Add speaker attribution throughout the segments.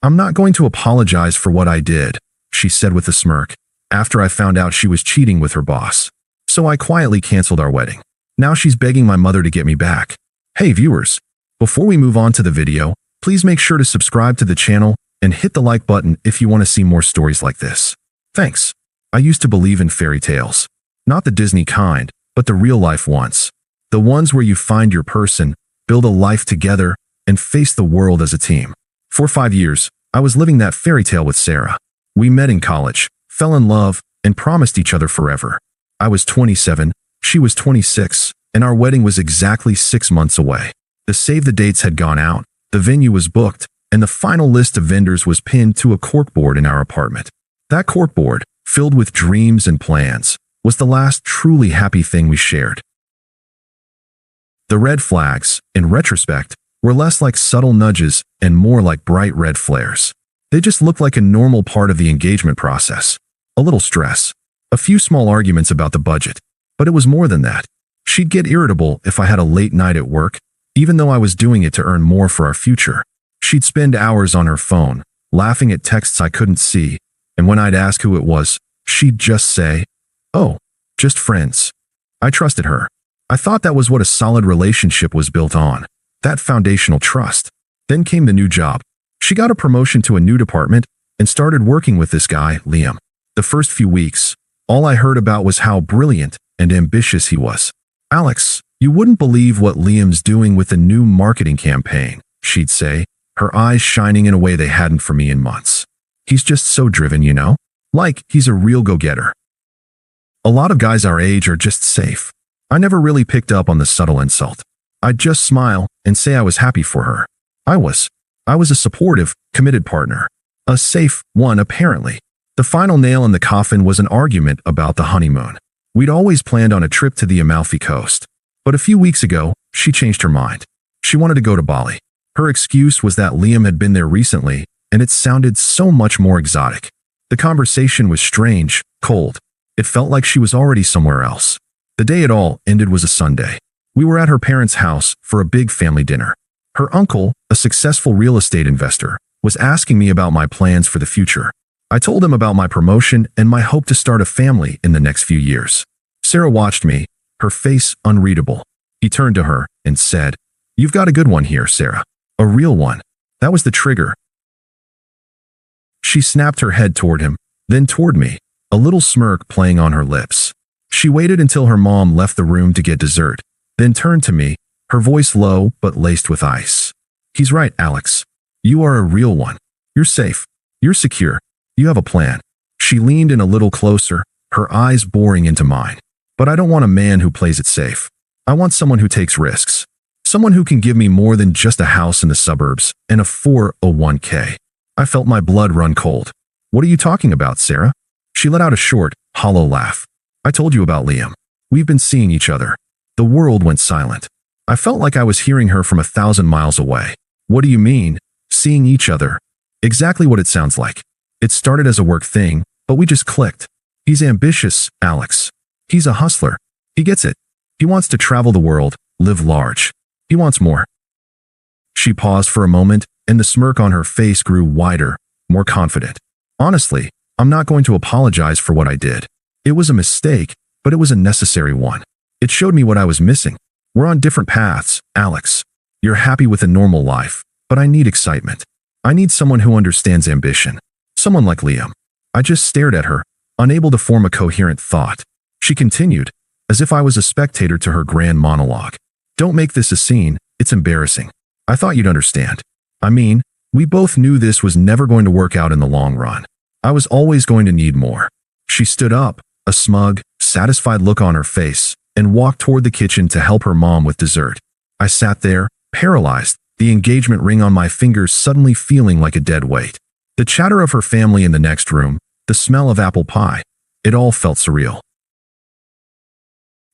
Speaker 1: I'm not going to apologize for what I did, she said with a smirk, after I found out she was cheating with her boss. So I quietly canceled our wedding. Now she's begging my mother to get me back. Hey viewers, before we move on to the video, please make sure to subscribe to the channel and hit the like button if you want to see more stories like this. Thanks. I used to believe in fairy tales. Not the Disney kind, but the real-life ones. The ones where you find your person, build a life together, and face the world as a team. For 5 years, I was living that fairy tale with Sarah. We met in college, fell in love, and promised each other forever. I was 27, she was 26, and our wedding was exactly 6 months away. The save the dates had gone out, the venue was booked, and the final list of vendors was pinned to a corkboard in our apartment. That corkboard, filled with dreams and plans, was the last truly happy thing we shared. The red flags, in retrospect, were less like subtle nudges and more like bright red flares. They just looked like a normal part of the engagement process. A little stress, a few small arguments about the budget, but it was more than that. She'd get irritable if I had a late night at work, even though I was doing it to earn more for our future. She'd spend hours on her phone, laughing at texts I couldn't see, and when I'd ask who it was, she'd just say, "Oh, just friends." I trusted her. I thought that was what a solid relationship was built on, that foundational trust. Then came the new job. She got a promotion to a new department and started working with this guy, Liam. The first few weeks, all I heard about was how brilliant and ambitious he was. "Alex, you wouldn't believe what Liam's doing with the new marketing campaign," she'd say, her eyes shining in a way they hadn't for me in months. "He's just so driven, you know? Like, he's a real go-getter." A lot of guys our age are just safe. I never really picked up on the subtle insult. I'd just smile and say I was happy for her. I was a supportive, committed partner. A safe one, apparently. The final nail in the coffin was an argument about the honeymoon. We'd always planned on a trip to the Amalfi Coast. But a few weeks ago, she changed her mind. She wanted to go to Bali. Her excuse was that Liam had been there recently, and it sounded so much more exotic. The conversation was strange, cold. It felt like she was already somewhere else. The day it all ended was a Sunday. We were at her parents' house for a big family dinner. Her uncle, a successful real estate investor, was asking me about my plans for the future. I told him about my promotion and my hope to start a family in the next few years. Sarah watched me, her face unreadable. He turned to her and said, "You've got a good one here, Sarah. A real one." That was the trigger. She snapped her head toward him, then toward me, a little smirk playing on her lips. She waited until her mom left the room to get dessert, then turned to me, her voice low but laced with ice. "He's right, Alex. You are a real one. You're safe. You're secure. You have a plan." She leaned in a little closer, her eyes boring into mine. "But I don't want a man who plays it safe. I want someone who takes risks. Someone who can give me more than just a house in the suburbs and a 401k. I felt my blood run cold. "What are you talking about, Sarah?" She let out a short, hollow laugh. "I told you about Liam. We've been seeing each other." The world went silent. I felt like I was hearing her from 1,000 miles away. "What do you mean, seeing each other?" Exactly what it sounds like. It started as a work thing, but we just clicked. "He's ambitious, Alex. He's a hustler. He gets it. He wants to travel the world, live large. He wants more." She paused for a moment, and the smirk on her face grew wider, more confident. "Honestly, I'm not going to apologize for what I did. It was a mistake, but it was a necessary one. It showed me what I was missing. We're on different paths, Alex. You're happy with a normal life, but I need excitement. I need someone who understands ambition. Someone like Liam." I just stared at her, unable to form a coherent thought. She continued, as if I was a spectator to her grand monologue. "Don't make this a scene. It's embarrassing. I thought you'd understand. I mean, we both knew this was never going to work out in the long run. I was always going to need more." She stood up, a smug, satisfied look on her face, and walked toward the kitchen to help her mom with dessert. I sat there, paralyzed, the engagement ring on my fingers suddenly feeling like a dead weight. The chatter of her family in the next room, the smell of apple pie, it all felt surreal.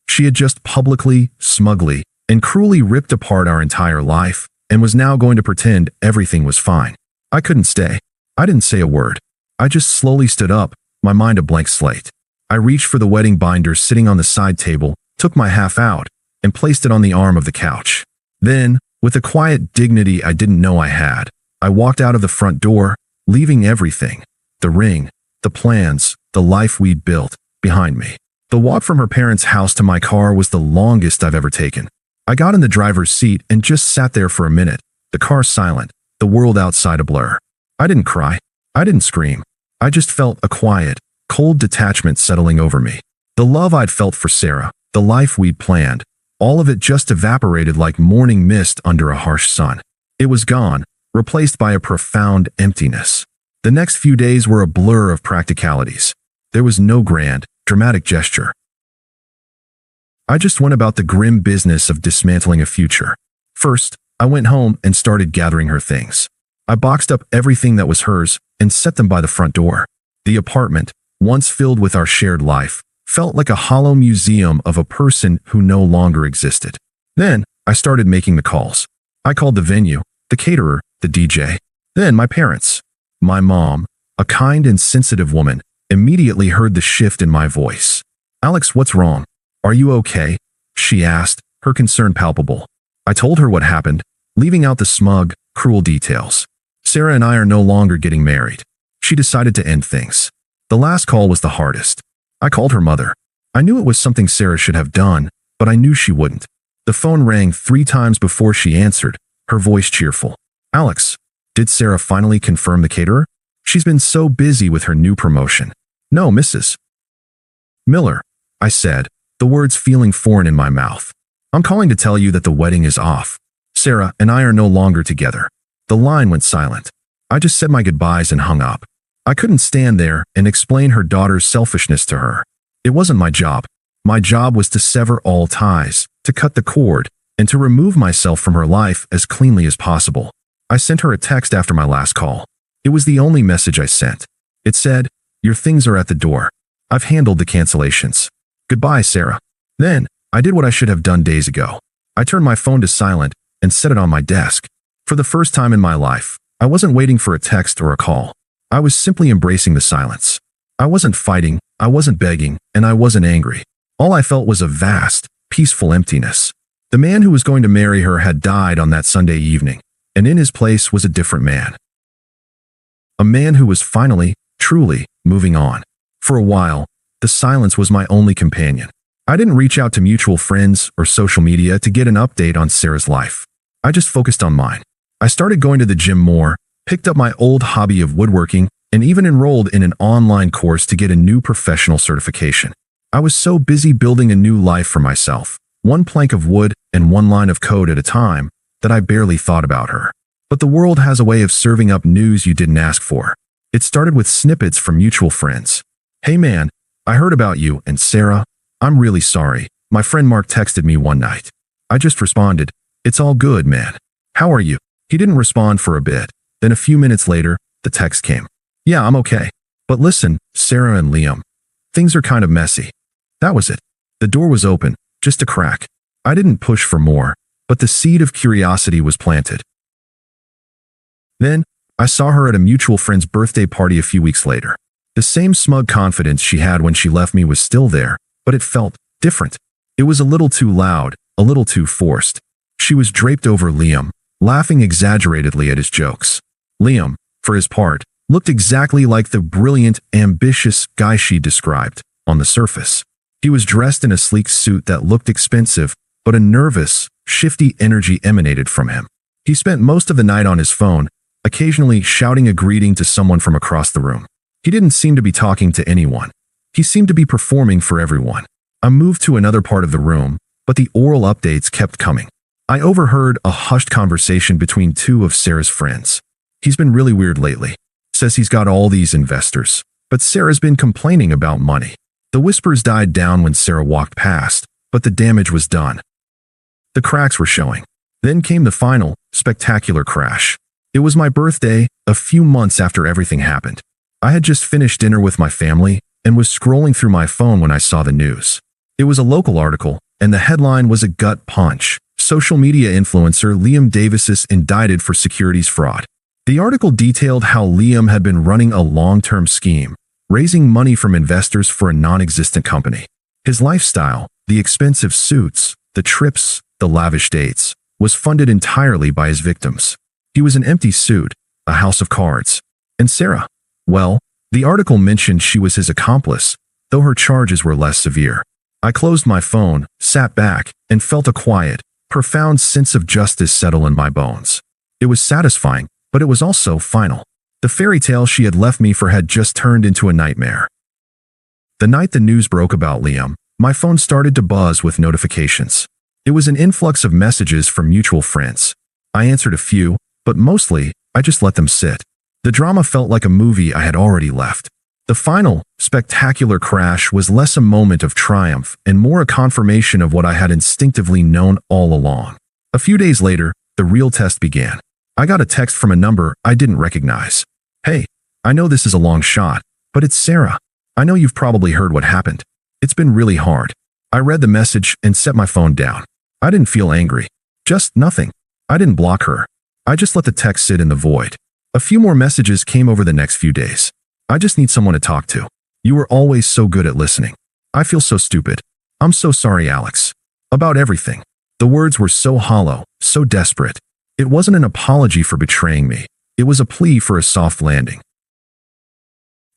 Speaker 1: She had just publicly, smugly, and cruelly ripped apart our entire life, and was now going to pretend everything was fine. I couldn't stay. I didn't say a word. I just slowly stood up, my mind a blank slate. I reached for the wedding binder sitting on the side table, took my half out, and placed it on the arm of the couch. Then, with a quiet dignity I didn't know I had, I walked out of the front door, leaving everything, the ring, the plans, the life we'd built, behind me. The walk from her parents' house to my car was the longest I've ever taken. I got in the driver's seat and just sat there for a minute, the car silent, the world outside a blur. I didn't cry. I didn't scream. I just felt a quiet, cold detachment settling over me. The love I'd felt for Sarah, the life we'd planned, all of it just evaporated like morning mist under a harsh sun. It was gone, replaced by a profound emptiness. The next few days were a blur of practicalities. There was no grand, dramatic gesture. I just went about the grim business of dismantling a future. First, I went home and started gathering her things. I boxed up everything that was hers and set them by the front door. The apartment, once filled with our shared life, felt like a hollow museum of a person who no longer existed. Then, I started making the calls. I called the venue, the caterer, the DJ. Then my parents. My mom, a kind and sensitive woman, immediately heard the shift in my voice. "Alex, what's wrong? Are you okay?" she asked, her concern palpable. I told her what happened, leaving out the smug, cruel details. Sarah and I are no longer getting married. She decided to end things. The last call was the hardest. I called her mother. I knew it was something Sarah should have done, but I knew she wouldn't. The phone rang 3 times before she answered, her voice cheerful. "Alex, did Sarah finally confirm the caterer? She's been so busy with her new promotion." "No, Mrs. Miller," I said, the words feeling foreign in my mouth. "I'm calling to tell you that the wedding is off. Sarah and I are no longer together." The line went silent. I just said my goodbyes and hung up. I couldn't stand there and explain her daughter's selfishness to her. It wasn't my job. My job was to sever all ties, to cut the cord, and to remove myself from her life as cleanly as possible. I sent her a text after my last call. It was the only message I sent. It said, "Your things are at the door. I've handled the cancellations. Goodbye, Sarah." Then, I did what I should have done days ago. I turned my phone to silent and set it on my desk. For the first time in my life, I wasn't waiting for a text or a call. I was simply embracing the silence. I wasn't fighting, I wasn't begging, and I wasn't angry. All I felt was a vast, peaceful emptiness. The man who was going to marry her had died on that Sunday evening, and in his place was a different man. A man who was finally, truly, moving on. For a while, the silence was my only companion. I didn't reach out to mutual friends or social media to get an update on Sarah's life. I just focused on mine. I started going to the gym more, picked up my old hobby of woodworking, and even enrolled in an online course to get a new professional certification. I was so busy building a new life for myself, one plank of wood and one line of code at a time, that I barely thought about her. But the world has a way of serving up news you didn't ask for. It started with snippets from mutual friends. "Hey man, I heard about you and Sarah. I'm really sorry. My friend Mark texted me one night." I just responded, "It's all good, man. How are you?" He didn't respond for a bit. Then a few minutes later, the text came. "Yeah, I'm okay. But listen, Sarah and Liam, things are kind of messy." That was it. The door was open, just a crack. I didn't push for more, but the seed of curiosity was planted. Then, I saw her at a mutual friend's birthday party a few weeks later. The same smug confidence she had when she left me was still there, but it felt different. It was a little too loud, a little too forced. She was draped over Liam, laughing exaggeratedly at his jokes. Liam, for his part, looked exactly like the brilliant, ambitious guy she described, on the surface. He was dressed in a sleek suit that looked expensive, but a nervous, shifty energy emanated from him. He spent most of the night on his phone, occasionally shouting a greeting to someone from across the room. He didn't seem to be talking to anyone. He seemed to be performing for everyone. I moved to another part of the room, but the oral updates kept coming. I overheard a hushed conversation between 2 of Sarah's friends. "He's been really weird lately. Says he's got all these investors, but Sarah's been complaining about money." The whispers died down when Sarah walked past, but the damage was done. The cracks were showing. Then came the final, spectacular crash. It was my birthday, a few months after everything happened. I had just finished dinner with my family and was scrolling through my phone when I saw the news. It was a local article, and the headline was a gut punch. Social media influencer Liam Davis is indicted for securities fraud. The article detailed how Liam had been running a long-term scheme, raising money from investors for a non-existent company. His lifestyle, the expensive suits, the trips, the lavish dates, was funded entirely by his victims. He was an empty suit, a house of cards. And Sarah? Well, the article mentioned she was his accomplice, though her charges were less severe. I closed my phone, sat back, and felt a quiet, profound sense of justice settle in my bones. It was satisfying, but it was also final. The fairy tale she had left me for had just turned into a nightmare. The night the news broke about Liam, my phone started to buzz with notifications. It was an influx of messages from mutual friends. I answered a few, but mostly, I just let them sit. The drama felt like a movie I had already left. The final, spectacular crash was less a moment of triumph and more a confirmation of what I had instinctively known all along. A few days later, the real test began. I got a text from a number I didn't recognize. "Hey, I know this is a long shot, but it's Sarah. I know you've probably heard what happened. It's been really hard." I read the message and set my phone down. I didn't feel angry. Just nothing. I didn't block her. I just let the text sit in the void. A few more messages came over the next few days. "I just need someone to talk to. You were always so good at listening. I feel so stupid. I'm so sorry, Alex. About everything." The words were so hollow, so desperate. It wasn't an apology for betraying me. It was a plea for a soft landing.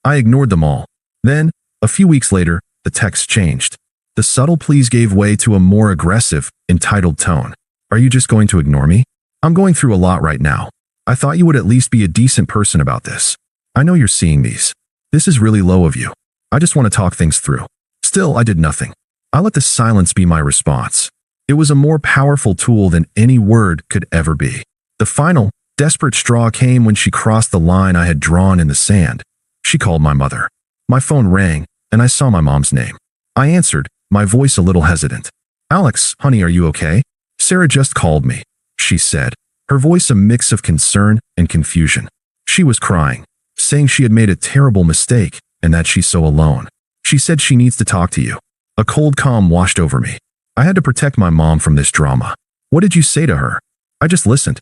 Speaker 1: I ignored them all. Then, a few weeks later, the text changed. The subtle pleas gave way to a more aggressive, entitled tone. "Are you just going to ignore me? I'm going through a lot right now. I thought you would at least be a decent person about this. I know you're seeing these. This is really low of you. I just want to talk things through." Still, I did nothing. I let the silence be my response. It was a more powerful tool than any word could ever be. The final, desperate straw came when she crossed the line I had drawn in the sand. She called my mother. My phone rang, and I saw my mom's name. I answered, my voice a little hesitant. "Alex, honey, are you okay? Sarah just called me," she said, her voice a mix of concern and confusion. She was crying, saying she had made a terrible mistake and that she's so alone. She said she needs to talk to you. A cold calm washed over me. I had to protect my mom from this drama. "What did you say to her?" I just listened.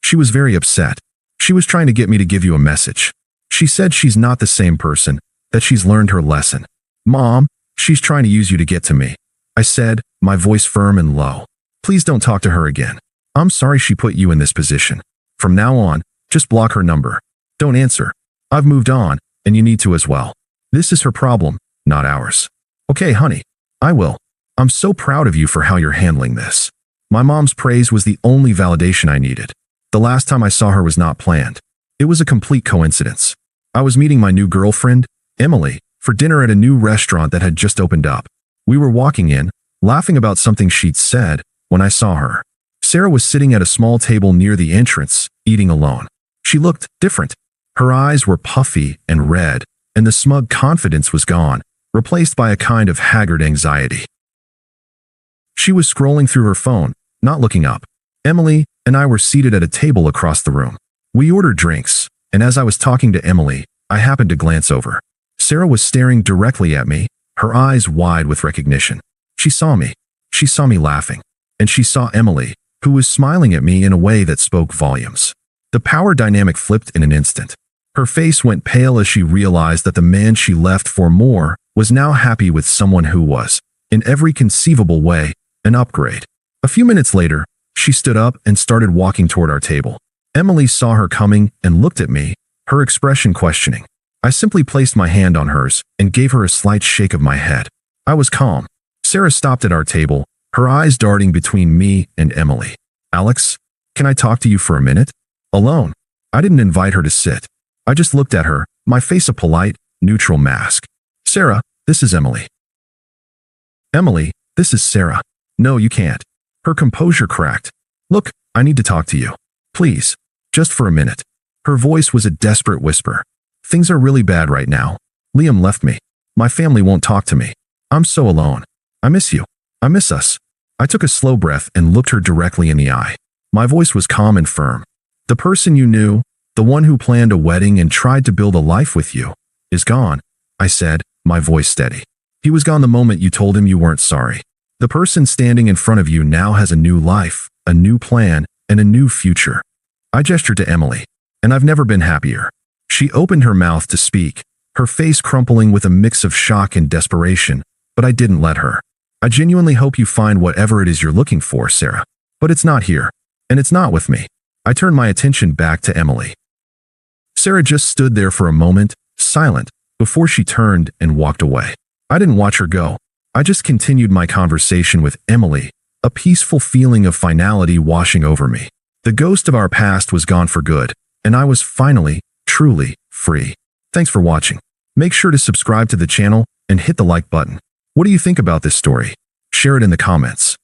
Speaker 1: "She was very upset. She was trying to get me to give you a message. She said she's not the same person, that she's learned her lesson." "Mom, she's trying to use you to get to me," I said, my voice firm and low. "Please don't talk to her again. I'm sorry she put you in this position. From now on, just block her number. Don't answer. I've moved on, and you need to as well. This is her problem, not ours." "Okay, honey. I will. I'm so proud of you for how you're handling this." My mom's praise was the only validation I needed. The last time I saw her was not planned. It was a complete coincidence. I was meeting my new girlfriend, Emily, for dinner at a new restaurant that had just opened up. We were walking in, laughing about something she'd said, when I saw her. Sarah was sitting at a small table near the entrance, eating alone. She looked different. Her eyes were puffy and red, and the smug confidence was gone, replaced by a kind of haggard anxiety. She was scrolling through her phone, not looking up. Emily and I were seated at a table across the room. We ordered drinks, and as I was talking to Emily, I happened to glance over. Sarah was staring directly at me, her eyes wide with recognition. She saw me. She saw me laughing. And she saw Emily, who was smiling at me in a way that spoke volumes. The power dynamic flipped in an instant. Her face went pale as she realized that the man she left for more was now happy with someone who was, in every conceivable way, an upgrade. A few minutes later, she stood up and started walking toward our table. Emily saw her coming and looked at me, her expression questioning. I simply placed my hand on hers and gave her a slight shake of my head. I was calm. Sarah stopped at our table, her eyes darting between me and Emily. "Alex, can I talk to you for a minute? Alone?" I didn't invite her to sit. I just looked at her, my face a polite, neutral mask. "Sarah, this is Emily." "Emily, this is Sarah." "No, you can't." Her composure cracked. "Look, I need to talk to you. Please, just for a minute." Her voice was a desperate whisper. "Things are really bad right now. Liam left me. My family won't talk to me. I'm so alone. I miss you. I miss us." I took a slow breath and looked her directly in the eye. My voice was calm and firm. "The person you knew, the one who planned a wedding and tried to build a life with you, is gone," I said, my voice steady. "He was gone the moment you told him you weren't sorry. The person standing in front of you now has a new life, a new plan, and a new future." I gestured to Emily, and I've never been happier. She opened her mouth to speak, her face crumpling with a mix of shock and desperation, but I didn't let her. "I genuinely hope you find whatever it is you're looking for, Sarah. But it's not here. And it's not with me. I turned my attention back to Emily. Sarah just stood there for a moment, silent, before she turned and walked away. I didn't watch her go. I just continued my conversation with Emily, a peaceful feeling of finality washing over me. The ghost of our past was gone for good, and I was finally, truly, free. Thanks for watching. Make sure to subscribe to the channel and hit the like button. What do you think about this story? Share it in the comments.